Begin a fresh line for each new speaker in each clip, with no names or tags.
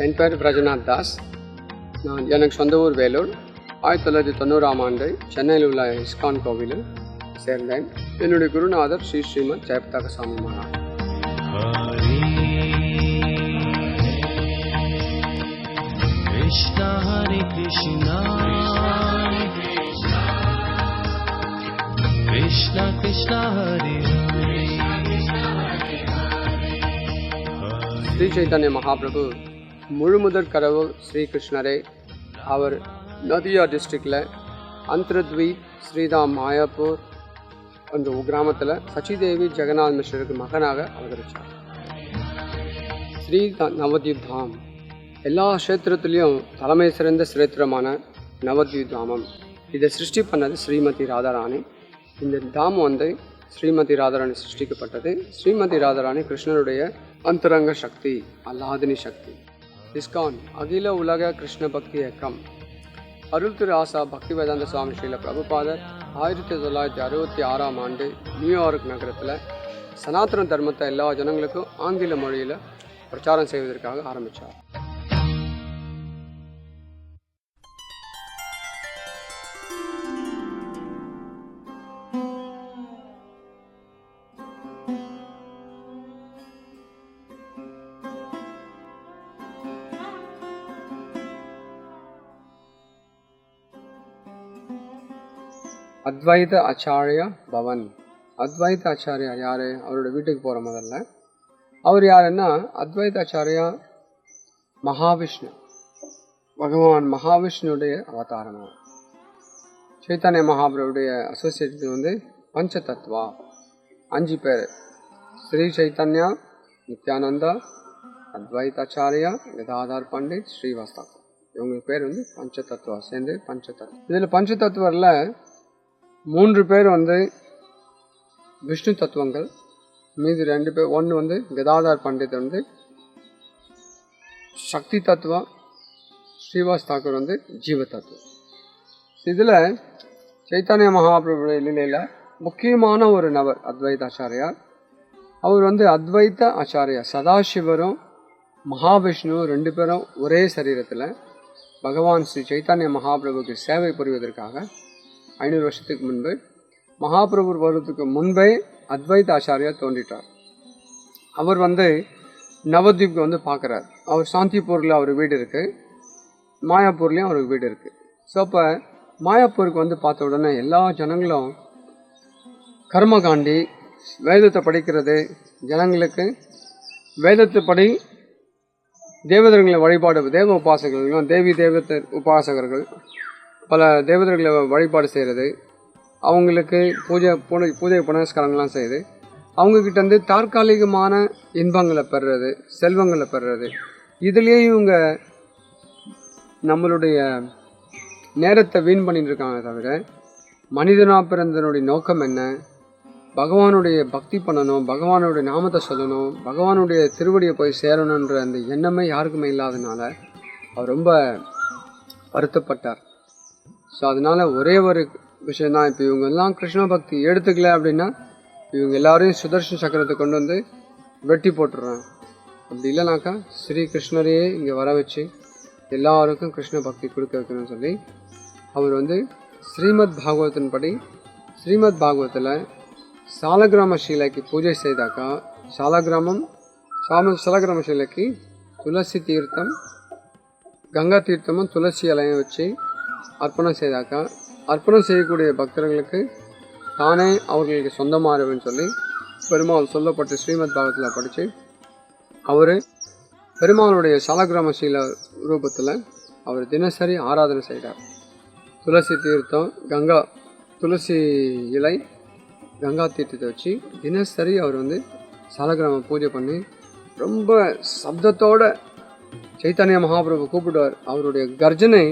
என் பேர் பிரஜநாத் தாஸ். எனக்கு சொந்த ஊர் வேலூர். 1990ஆம் ஆண்டு சென்னையில் உள்ள இஸ்கான் கோவிலில் சேர்ந்தேன். என்னுடைய குருநாதர் ஸ்ரீமத் ஜெயபதாக சாமி Maharaj.
Krishna Hare Krishna Krishna Krishna Hare Hare
Sri Chaitanya Mahaprabhu முழுமுதற் கடவுள் ஸ்ரீ கிருஷ்ணரே. அவர் நதியா டிஸ்ட்ரிக்டில் அந்தரத்வீப் ஸ்ரீதாம் மாயாப்பூர் என்ற கிராமத்தில் சச்சிதேவி ஜெகநாத் மிஸ்ரருக்கு மகனாக அவதரித்தார். ஸ்ரீ நவத்வீப் தாம் எல்லா க்ஷேத்திரத்துலேயும் தலைமை சிறந்த சிரேத்திரமான நவத்வீப் தாமம். இதை சிருஷ்டி பண்ணது ஸ்ரீமதி ராதாராணி. இந்த தாமம் ஸ்ரீமதி ராதாராணி சிருஷ்டிக்கப்பட்டது. ஸ்ரீமதி ராதாராணி கிருஷ்ணனுடைய அந்தரங்க சக்தி, அல்லாதினி சக்தி. இஸ்கான் அகில உலக கிருஷ்ண பக்தி இயக்கம். அருள் திரு ஆசா பக்தி வேதாந்த சுவாமி ஸ்ரீல பிரபுபாதர் 1966ஆம் ஆண்டு நியூயார்க் நகரத்தில் சனாதன தர்மத்தை எல்லா ஜனங்களுக்கும் ஆங்கில மொழியில் பிரச்சாரம் செய்வதற்காக ஆரம்பித்தார். அத்வைத ஆச்சாரியா பவன். அத்வைத ஆச்சாரியா யார்? அவரோட வீட்டுக்கு போகிற முதல்ல அவர் யாருன்னா, அத்வைத ஆச்சாரியா மகாவிஷ்ணு, பகவான் மகாவிஷ்ணுடைய அவதாரம். சைத்தன்ய மகாபிரபுடைய அசோசியேட் பஞ்ச தத்துவா, 5 பேர். ஸ்ரீ சைத்தன்யா, நித்யானந்தா, அத்வைத ஆச்சாரியா, கதாதார் பண்டிட், ஸ்ரீவாஸ்தவ. இவங்க பேர் பஞ்ச தத்துவா, சேர்ந்து பஞ்ச தத்துவம். இதில் பஞ்ச தத்துவரில் 3 பேர் விஷ்ணு தத்துவங்கள், மீதி 2 பேர். ஒன்று கதாதார் பண்டித் சக்தி தத்துவம், ஸ்ரீவாஸ் தாக்கூர் ஜீவ தத்துவம். இதில் சைத்தன்ய மகாபிரபுடைய லீலையில் முக்கியமான ஒரு நபர் அத்வைத ஆச்சாரியார். அவர் அத்வைத ஆச்சாரியா, சதாசிவரும் மகாவிஷ்ணுவும் 2 பேரும் ஒரே சரீரத்தில் பகவான் ஸ்ரீ சைத்தன்ய மகாபிரபுக்கு சேவை புரிவதற்காக 500 வருஷத்துக்கு முன்பு, மகாபிரபு வருவதற்கு முன்பே அத்வைத ஆச்சாரியா தோன்றிட்டார். அவர் நவத்வீப்க்கு பார்க்குறார். அவர் சாந்திப்பூரில் அவர் வீடு இருக்குது, மாயாப்பூர்லேயும் அவருக்கு வீடு இருக்குது. ஸோ அப்போ மாயாப்பூருக்கு பார்த்த உடனே எல்லா ஜனங்களும் கர்மகாண்டி வேதத்தை படிக்கிறது, ஜனங்களுக்கு வேதத்தை படி தேவதர்களை வழிபாடு, தேவ உபாசகர்கள், தேவி தேவத உபாசகர்கள், பல தேவதர்களை வழிபாடு செய்கிறது, அவங்களுக்கு பூஜை புனஸ்காரங்கள்லாம் செய்யுது, அவங்கக்கிட்ட தற்காலிகமான இன்பங்களை பெறுறது, செல்வங்களை பெறுறது. இதுலேயே இவங்க நம்மளுடைய நேரத்தை வீண் பண்ணிட்டு இருக்காங்க. தவிர மனிதனாக பிறந்தனுடைய நோக்கம் என்ன? பகவானுடைய பக்தி பண்ணணும், பகவானுடைய நாமத்தை சொல்லணும், பகவானுடைய திருவடியை போய் சேரணுன்ற அந்த எண்ணமே யாருக்குமே இல்லாதனால அவர் ரொம்ப வருத்தப்பட்டார். ஸோ அதனால் ஒரே ஒரு விஷயந்தான், இப்போ இவங்க எல்லாம் கிருஷ்ண பக்தி எடுத்துக்கல அப்படின்னா இவங்க எல்லாரையும் சுதர்ஷன சக்கரத்தை கொண்டு வெட்டி போட்டுடுறாங்க. அப்படி இல்லைனாக்கா ஸ்ரீ கிருஷ்ணரையே இங்கே வர வச்சு எல்லாருக்கும் கிருஷ்ண பக்தி கொடுக்க வைக்கணும்னு சொல்லி அவர் ஸ்ரீமத் பாகவத்தின் படி, ஸ்ரீமத் பாகவத்தில் சாலகிராம ஷீலைக்கு பூஜை செய்தாக்கா, சாலகிராம ஷீலைக்கு துளசி தீர்த்தம், கங்கா தீர்த்தமும் துளசி இலையும் வச்சு அர்ப்பணம் செய்தாக்கா, அர்ப்பணம் செய்யக்கூடிய பக்தர்களுக்கு தானே அவர்களுக்கு சொந்தமானவன்னு சொல்லி பெருமாள் சொல்லப்பட்டு ஸ்ரீமத் பாகவத்தில் படித்து அவர் பெருமாளுடைய சாலகிராம சீல ரூபத்தில் அவர் தினசரி ஆராதனை செய்தார். துளசி தீர்த்தம், துளசி இலை, கங்கா தீர்த்தத்தை வச்சு தினசரி அவர் சாலகிராம பூஜை பண்ணி ரொம்ப சப்தத்தோட சைத்தன்ய மகாபிரபு கூப்பிடுவார். அவருடைய கர்ஜனை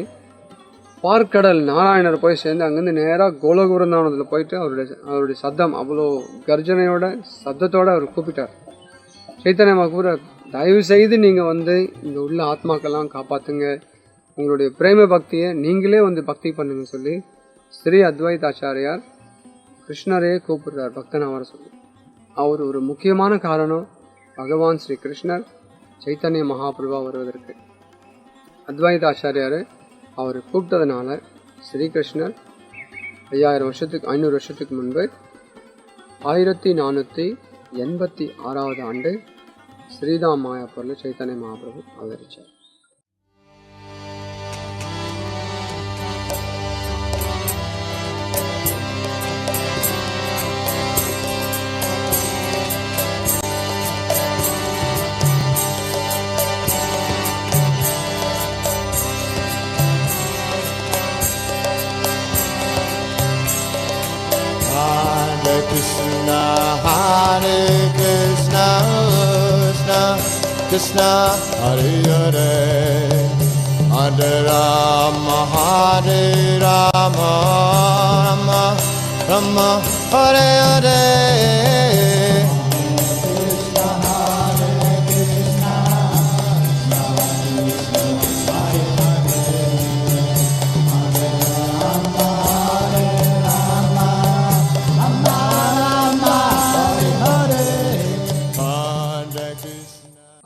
பார்க்கடல் நாராயணர் போய் சேர்ந்து அங்கேருந்து நேராக கோலகுருந்தானத்தில் போயிட்டு அவருடைய சத்தம் அவ்வளோ கர்ஜனையோட சத்தத்தோடு அவர் கூப்பிட்டார். சைத்தன்ய மகாபிரபு, தயவு செய்து நீங்கள் இங்கே உள்ள ஆத்மாக்கெல்லாம் காப்பாற்றுங்க, உங்களுடைய பிரேம பக்தியை நீங்களே பக்தி பண்ணுங்க சொல்லி ஸ்ரீ அத்வைத ஆச்சாரியார் கிருஷ்ணரே கூப்பிடுறார் பக்தனாக வர சொல்லி. அவர் ஒரு முக்கியமான காரணம் பகவான் ஸ்ரீ கிருஷ்ணர் சைத்தன்ய மகாபிரபா வருவதற்கு. அத்வைத ஆச்சாரியார் அவர் கூப்பிட்டதுனால ஸ்ரீகிருஷ்ணர் 500 வருஷத்துக்கு முன்பு 1486 ஆண்டு ஸ்ரீதாம் மாயாப்பூரில் சைத்தன்ய மகாபிரபு அவதரித்தார்.
Hare Krishna, Krishna Krishna, Hare Hare, Hare Rama, Hare Rama, Rama Rama, Hare Hare.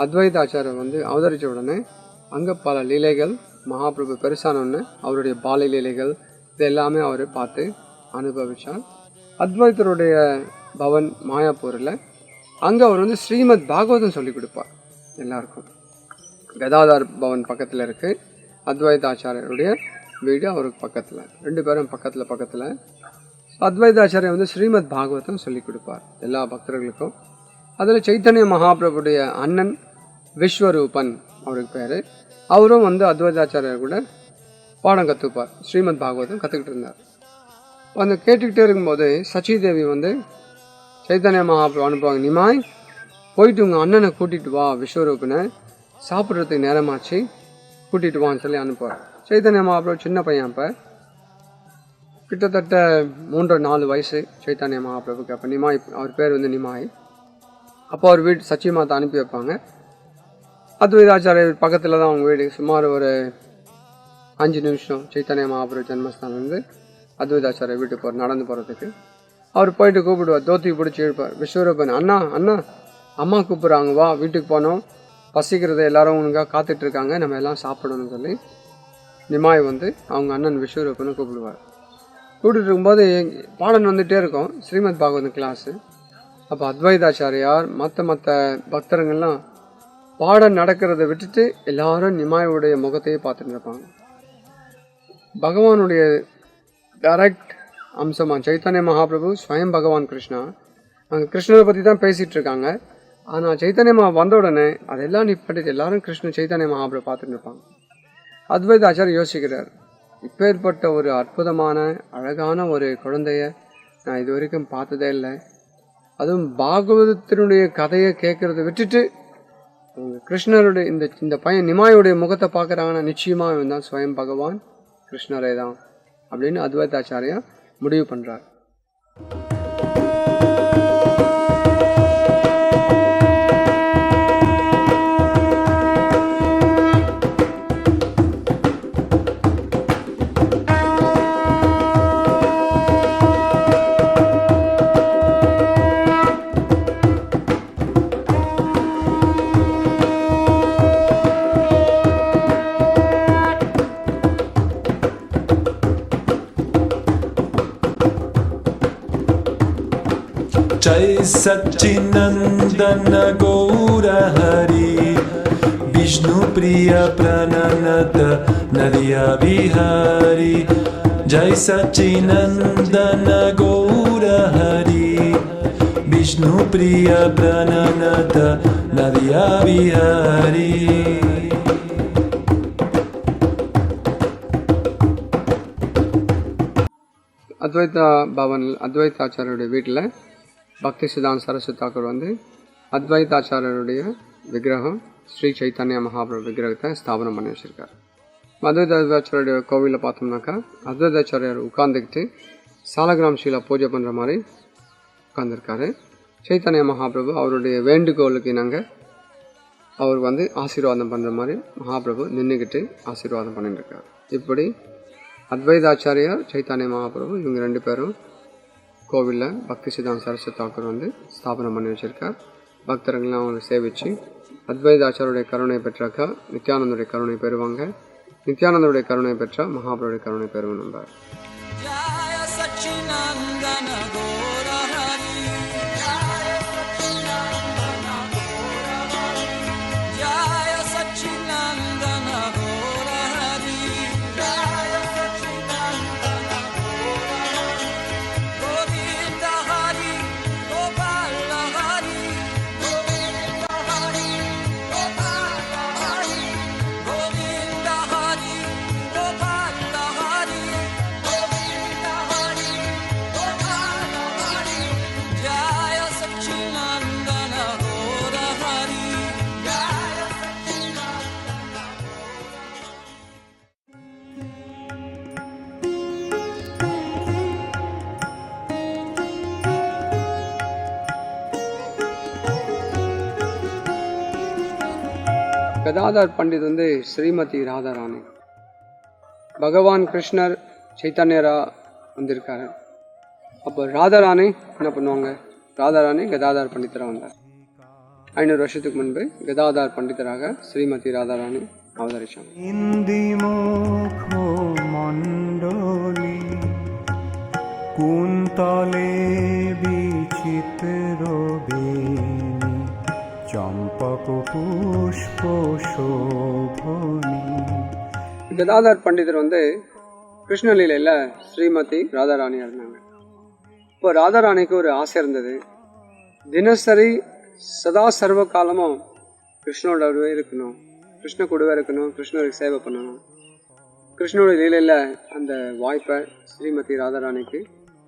அத்வைத ஆச்சாரியர் அவதரித்த உடனே அங்கே பல லீலைகள் மகாபிரபு பெருசானோன்னு அவருடைய பாலை லீலைகள் இது எல்லாமே அவர் பார்த்து அனுபவித்தார். அத்வைத்தருடைய பவன் மாயாப்பூரில் அங்கே அவர் ஸ்ரீமத் பாகவதம் சொல்லிக் கொடுப்பார் எல்லாருக்கும். கதாதார் பவன் பக்கத்தில் இருக்குது, அத்வைத ஆச்சாரியருடைய வீடு அவருக்கு பக்கத்தில், 2 பேரும் பக்கத்தில். அத்வைத ஆச்சாரியர் ஸ்ரீமத் பாகவதம் சொல்லிக் கொடுப்பார் எல்லா பக்தர்களுக்கும். அதில் சைத்தன்ய மகாபிரபுடைய அண்ணன் விஸ்வரூபன் அவருக்கு பேர், அவரும் அத்வைதாச்சாரியர் கூட பாடம் கற்றுப்பார், ஸ்ரீமத் பாகவதம் கற்றுக்கிட்டு இருந்தார். கேட்டுக்கிட்டே இருக்கும்போது சச்சிதேவி சைத்தன்ய மகாபிரபு அனுப்புவாங்க, நிமாய் போயிட்டு உங்கள் அண்ணனை கூட்டிகிட்டு வா, விஸ்வரூபனை சாப்பிட்றதுக்கு நேரமாச்சு கூட்டிகிட்டு வான்னு சொல்லி அனுப்புவார். சைத்தன்ய மகாபிரபு சின்ன பையன், அப்போ கிட்டத்தட்ட 3-4 வயசு சைத்தன்ய மகாபிரபுக்கு. அப்போ நிமாய், அவர் பேர் நிமாய். அப்போ அவர் வீட்டு சச்சி மாதா அனுப்பி வைப்பாங்க. அத்வைதாச்சாரியர் பக்கத்தில் தான் அவங்க வீடு, சுமார் ஒரு 5 நிமிஷம் சைத்தன்ய மகாபிரபு ஜென்மஸ்தானம் அத்வைதாச்சாரியர் வீட்டுக்கு நடந்து போகிறதுக்கு. அவர் போயிட்டு கூப்பிடுவார், தோத்தி பிடிச்சி எழுப்பார். விஸ்வரூபன், அண்ணா அண்ணா அம்மா கூப்பிட்றாங்க, வா வீட்டுக்கு போனோம், பசிக்கிறத எல்லாரும் உனக்காக காத்துட்ருக்காங்க, நம்ம எல்லாம் சாப்பிடணும்னு சொல்லி நிமாய் அவங்க அண்ணன் விஸ்வரூபனை கூப்பிடுவார். கூப்பிட்டு இருக்கும்போது பாடம் வந்துகிட்டே இருக்கும், ஸ்ரீமத் பாகவதம் கிளாஸு. அப்போ அத்வைதாச்சாரியார் மற்ற பக்தர்கள்லாம் பாடம் நடக்கிறத விட்டுட்டு எல்லாரும் நிமாயுடைய முகத்தையே பார்த்துட்டு இருப்பாங்க. பகவானுடைய டைரக்ட் அம்சமாக சைத்தன்ய மகாபிரபு ஸ்வயம் பகவான் கிருஷ்ணா, அங்கே கிருஷ்ணரை பற்றி தான் பேசிகிட்டு இருக்காங்க. ஆனால் சைத்தன்ய மகா வந்த உடனே அதெல்லாம் நிப்பட்டு எல்லாரும் சைத்தன்ய மகாபிரபு பார்த்துட்டு இருப்பாங்க. அத்வைத ஆச்சாரியர் யோசிக்கிறார், இப்பேற்பட்ட ஒரு அற்புதமான அழகான ஒரு குழந்தைய நான் இது வரைக்கும் பார்த்ததே இல்லை. அதுவும் பாகவதத்தினுடைய கதையை கேட்கறத விட்டுட்டு கிருஷ்ணருடைய இந்த பையன் நிமாயுடைய முகத்தை பார்க்குறாங்கன்னா நிச்சயமாக இவன் தான் ஸ்வயம் பகவான் கிருஷ்ணரே தான் அப்படின்னு அத்வைதாச்சாரியா முடிவு பண்ணுறார்.
जय सच्चिनंदन गौर हरि विष्णु प्रिय प्रणनत नदिया बिहारी. जय सच्चिनंदन गौर हरि विष्णु प्रिय प्रणनत नदिया बिहारी.
அத்வைதா பவனில் அத்வைதாச்சாரியருடைய வீட்டில் பக்தி சிதாந்த சரஸ்வதி தாக்கூர் அத்வைதாச்சாரியருடைய விக்கிரகம் ஸ்ரீ சைத்தன்ய மகாபிரபு விக்கிரகத்தை ஸ்தாபனம் பண்ணி வச்சுருக்கார். அத்வைதாச்சாரியுடைய கோவிலில் பார்த்தோம்னாக்கா அத்வைதாச்சாரியர் உட்காந்துக்கிட்டு சாலகிராம் ஷீலா பூஜை பண்ணுற மாதிரி உட்காந்துருக்காரு. சைத்தன்ய மகாபிரபு அவருடைய வேண்டுகோளுக்கு நாங்கள் அவர் ஆசீர்வாதம் பண்ணுற மாதிரி மகாபிரபு நின்றுக்கிட்டு ஆசீர்வாதம் பண்ணிட்டுருக்கார். இப்படி அத்வைதாச்சாரியார் சைத்தன்ய மகாபிரபு இவங்க 2 பேரும் கோவிலில் பக்தி சிதாந்த சரஸ்வதி தாக்கூர் ஸ்தாபனம் பண்ணி வச்சுருக்கார். பக்தர்கள்லாம் அவங்களை சேவித்து அத்வைதாச்சாரியுடைய கருணை பெற்றாக்கா நித்யானந்தருடைய கருணை பெறுவாங்க. நித்யானந்தருடைய கருணை பெற்ற மகாபிரபுடைய கருணை பெறுவோம் என்பார்.
Jaya Sachinandana Gaura Hari, Jaya Sachinandana Gaura Hari, Jaya Sachinandana Gaura Hari, Jaya Sachinandana Gaura Hari, Govinda Hari, Gopala Hari, Govinda Hari, Gopala Hari, Govinda Hari, Gopala Hari. Jaya Sachinandana Gaura Hari, Jaya Sachinandana
கதாதார் Pandit Srimathi Radharani. பகவான் கிருஷ்ணர் சைத்தன்யரா வந்திருக்காரு. அப்போ ராதாராணி என்ன பண்ணுவாங்க? ராதாராணி கதாதார் பண்டிதராக வந்தார். 500 வருஷத்துக்கு முன்பு கதாதார் பண்டிதராக ஸ்ரீமதி ராதாராணி அவதரிச்சாங்க.
মণ্ডলী কুন্তলে বিচিত্র বেণী চম্পক পুষ্প শোভনী.
கதாதார் பண்டிதர் கிருஷ்ணலீலையில் ஸ்ரீமதி ராதாராணியாக இருந்தாங்க. இப்போ ராதாராணிக்கு ஒரு ஆசை இருந்தது. தினசரி சதா சர்வ காலமும் கிருஷ்ணோடவே இருக்கணும், கிருஷ்ண கூடவே இருக்கணும், கிருஷ்ணருக்கு சேவை பண்ணணும். கிருஷ்ணோட லீலையில் அந்த வாய்ப்பை ஸ்ரீமதி ராதாராணிக்கு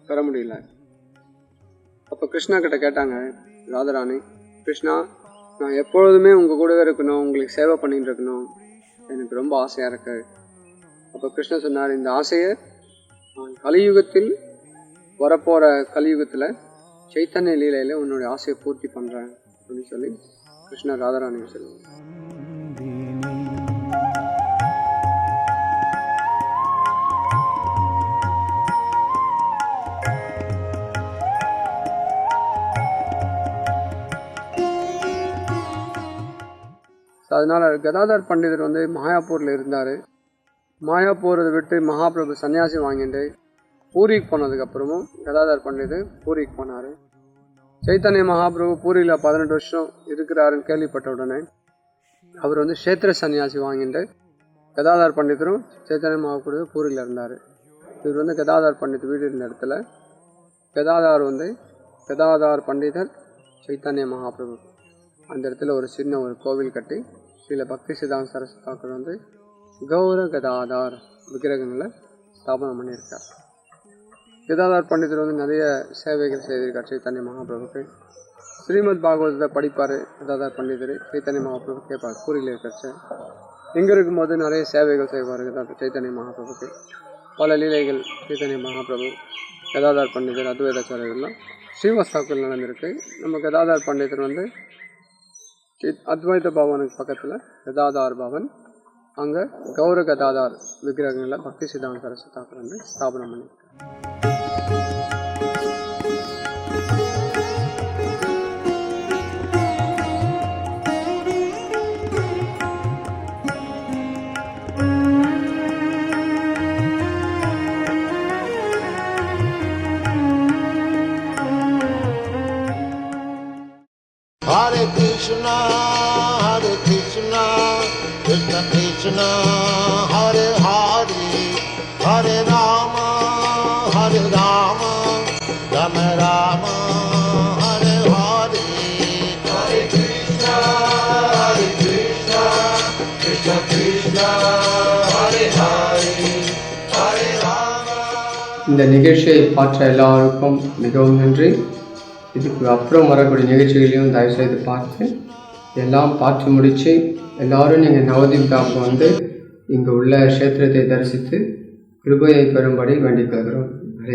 பெற முடியல. அப்போ கிருஷ்ணா கிட்ட கேட்டாங்க ராதாராணி, கிருஷ்ணா, நான் எப்பொழுதுமே உங்கள் கூடவே இருக்கணும், உங்களுக்கு சேவை பண்ணிட்டு இருக்கணும், எனக்கு ரொம்ப ஆசையாக இருக்கு. அப்போ கிருஷ்ணன் சொன்னார், இந்த ஆசையை நான் கலியுகத்தில் வரப்போகிற கலியுகத்தில் சைத்தன்ய லீலையில் உன்னுடைய ஆசையை பூர்த்தி பண்ணுறேன் அப்படின்னு சொல்லி கிருஷ்ணர் ராதாராணிக்கு சொல்லுவாங்க. அதனால் கதாதார் பண்டிதர் மாயாப்பூரில் இருந்தார். மாயாப்பூரை விட்டு மகாபிரபு சன்னியாசி வாங்கிட்டு பூரிக்கு போனதுக்கப்புறமும் கதாதார் பண்டிதர் பூரிக்கு போனார். சைத்தன்ய மகாபிரபு பூரியில் 18 வருஷம் இருக்கிறாருன்னு கேள்விப்பட்ட உடனே அவர் க்ஷேத்திர சன்னியாசி வாங்கிட்டு கதாதார் பண்டிதரும் சைத்தன்ய மகாபிரபு பூரியில் இருந்தார். இவர் கதாதார் பண்டித் வீடு இருந்த இடத்துல கதாதார் பண்டிதர் சைத்தன்ய மகாபிரபு அந்த இடத்துல ஒரு சின்ன ஒரு கோவில் கட்டி ஸ்ரீல பக்தி சித்தாந்த சரஸ்வதி தாக்கூர் கௌர கதாதார் விக்கிரகங்களை ஸ்தாபனம் பண்ணியிருக்கார். கதாதார் பண்டிதர் நிறைய சேவைகள் செய்திருக்கார் சைத்தன்ய மகாபிரபுக்கு. ஸ்ரீமத் பாகவதத்தை படிப்பார் கதாதார் பண்டிதர். சைத்தன்ய மகாபிரபு கேட்பார் பூரியில் இருக்கிறச்சு. இங்கே இருக்கும்போது நிறைய சேவைகள் செய்வார் சைத்தன்ய மகாபிரபுக்கு. பல லீலைகள் சைத்தன்ய மகாபிரபு கதாதார் பண்டிதர் அத்வைதாச்சாரியர்கள்லாம் ஸ்ரீவாஸ் தாக்கூர் நடந்திருக்கு. நம்ம கதாதார் பண்டிதர் அத்வைத பவனுக்கு பக்கத்தில் கதாதார் பவன், அங்கே கௌர கதாதார் விக்கிரகங்களை பக்தி சித்தாந்த சரஸ்வதி தாக்கூர் ஸ்தாபனம் பண்ணியிருக்காங்க.
Hare Krishna, Krishna Krishna, Hare Hare, Hare Rama, Rama Rama, Hare Hare. Hare Krishna, Krishna Krishna, Hare Hare, Hare Rama.
இந்த நிகழ்ச்சியை பார்த்த எல்லாருக்கும் மிகவும் நன்றி. இதுக்கு அப்புறம் வரக்கூடிய நிகழ்ச்சிகளையும் தயவுசெய்து பார்த்து எல்லாம் பார்த்து முடித்து எல்லோரும் நீங்கள் நவதீப்காவுக்கு இங்கே உள்ள க்ஷேத்திரத்தை தரிசித்து கிருபையை பெறும்படி வேண்டிக் கொள்கிறோம்.